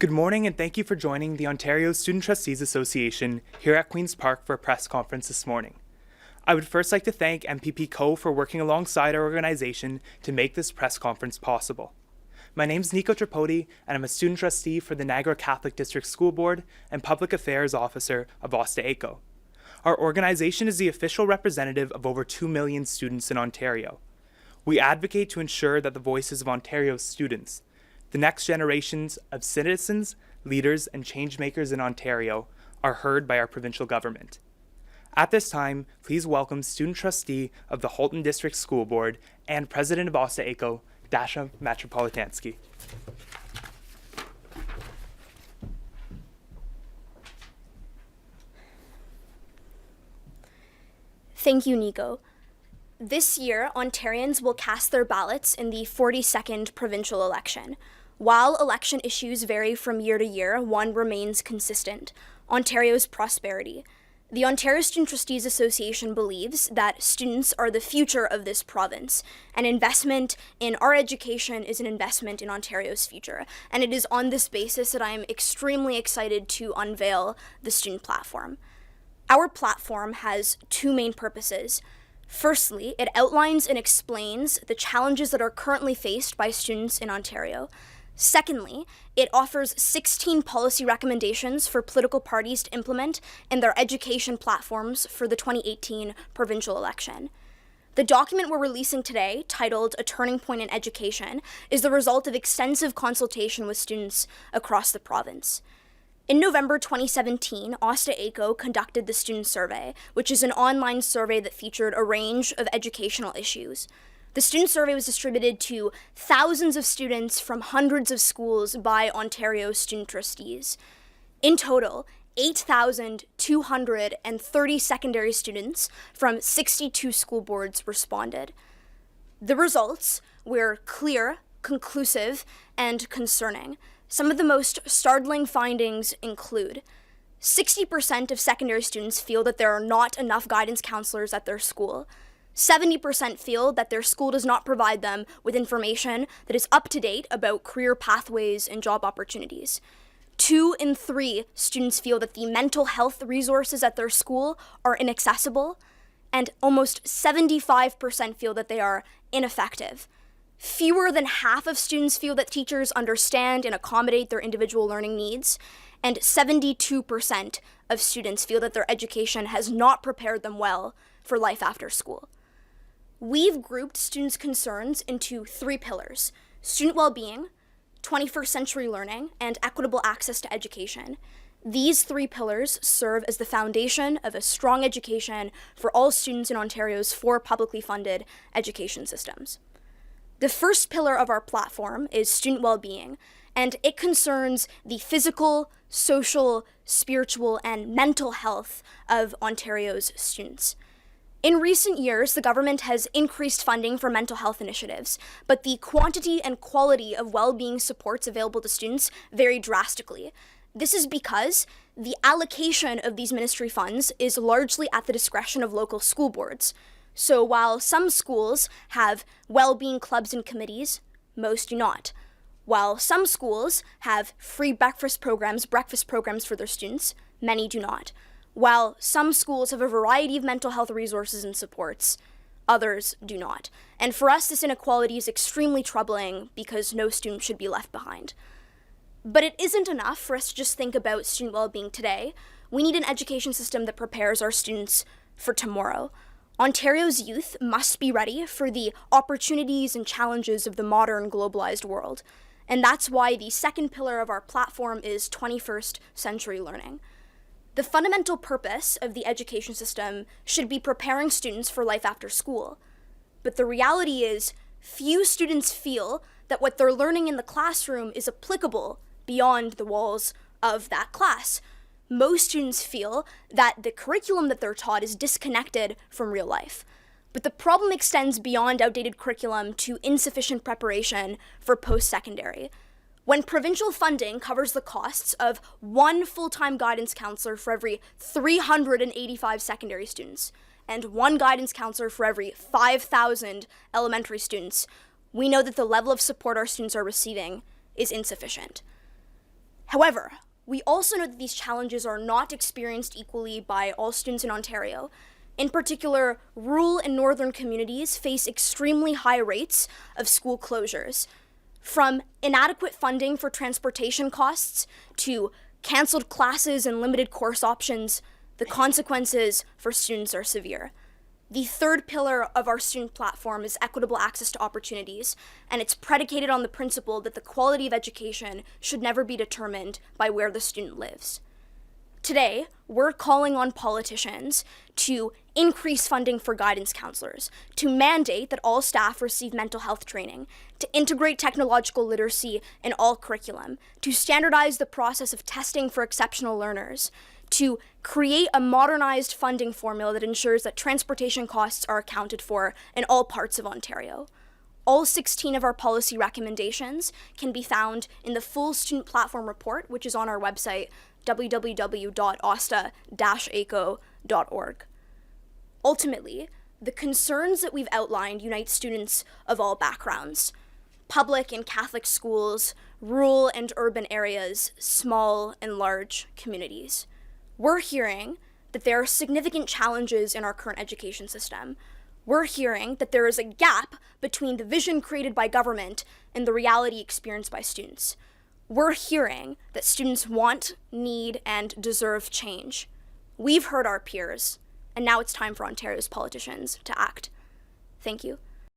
Good morning and thank you for joining the Ontario Student Trustees Association here at Queen's Park for a press conference this morning. I would first like to thank MPP Co for working alongside our organization to make this press conference possible. My name is Nico.tripodi and I'm a student trustee for the Niagara Catholic District School Board and Public Affairs Officer of OSTA-AECO. Our organization is the official representative of over 2 million students in Ontario. We advocate to ensure that the voices of Ontario's students, the next generations of citizens, leaders, and changemakers in Ontario are heard by our provincial government. At this time, please welcome Student Trustee of the Halton District School Board and President of OSTA-AECO, Dasha Metropolitansky. Thank you, Nico. This year, Ontarians will cast their ballots in the 42nd provincial election. While election issues vary from year to year, one remains consistent: Ontario's prosperity. The Ontario Student Trustees Association believes that students are the future of this province. An investment in our education is an investment in Ontario's future, and it is on this basis that I am extremely excited to unveil the student platform. Our platform has two main purposes. Firstly, it outlines and explains the challenges that are currently faced by students in Ontario. Secondly, it offers 16 policy recommendations for political parties to implement in their education platforms for the 2018 provincial election. The document we're releasing today, titled A Turning Point in Education, is the result of extensive consultation with students across the province. In November 2017, OSTA-AECO conducted the Student Survey, which is an online survey that featured a range of educational issues. The student survey was distributed to thousands of students from hundreds of schools by Ontario student trustees. In total, 8,230 secondary students from 62 school boards responded. The results were clear, conclusive, and concerning. Some of the most startling findings include 60% of secondary students feel that there are not enough guidance counselors at their school. 70% feel that their school does not provide them with information that is up to date about career pathways and job opportunities. 2 in 3 students feel that the mental health resources at their school are inaccessible, and almost 75% feel that they are ineffective. Fewer than half of students feel that teachers understand and accommodate their individual learning needs, and 72% of students feel that their education has not prepared them well for life after school. We've grouped students' concerns into 3 pillars: student well-being, 21st century learning, and equitable access to education. These 3 pillars serve as the foundation of a strong education for all students in Ontario's 4 publicly funded education systems. The first pillar of our platform is student well-being, and it concerns the physical, social, spiritual, and mental health of Ontario's students. In recent years, the government has increased funding for mental health initiatives, but the quantity and quality of well-being supports available to students vary drastically. This is because the allocation of these ministry funds is largely at the discretion of local school boards. So while some schools have well-being clubs and committees, most do not. While some schools have free breakfast programs for their students, many do not. While some schools have a variety of mental health resources and supports, others do not. And for us, this inequality is extremely troubling because no student should be left behind. But it isn't enough for us to just think about student well-being today. We need an education system that prepares our students for tomorrow. Ontario's youth must be ready for the opportunities and challenges of the modern globalized world. And that's why the second pillar of our platform is 21st century learning. The fundamental purpose of the education system should be preparing students for life after school. But the reality is, few students feel that what they're learning in the classroom is applicable beyond the walls of that class. Most students feel that the curriculum that they're taught is disconnected from real life. But the problem extends beyond outdated curriculum to insufficient preparation for post-secondary. When provincial funding covers the costs of 1 full-time guidance counselor for every 385 secondary students, and 1 guidance counselor for every 5,000 elementary students, we know that the level of support our students are receiving is insufficient. However, we also know that these challenges are not experienced equally by all students in Ontario. In particular, rural and northern communities face extremely high rates of school closures, from inadequate funding for transportation costs to canceled classes and limited course options. The consequences for students are severe. The third pillar of our student platform is equitable access to opportunities, and it's predicated on the principle that the quality of education should never be determined by where the student lives. Today, we're calling on politicians to increase funding for guidance counselors, to mandate that all staff receive mental health training, to integrate technological literacy in all curriculum, to standardize the process of testing for exceptional learners, to create a modernized funding formula that ensures that transportation costs are accounted for in all parts of Ontario. All 16 of our policy recommendations can be found in the full student platform report, which is on our website, www.OSTA-AECO.org. Ultimately, the concerns that we've outlined unite students of all backgrounds: public and Catholic schools, rural and urban areas, small and large communities. We're hearing that there are significant challenges in our current education system. We're hearing that there is a gap between the vision created by government and the reality experienced by students. We're hearing that students want, need, and deserve change. We've heard our peers, and now it's time for Ontario's politicians to act. Thank you.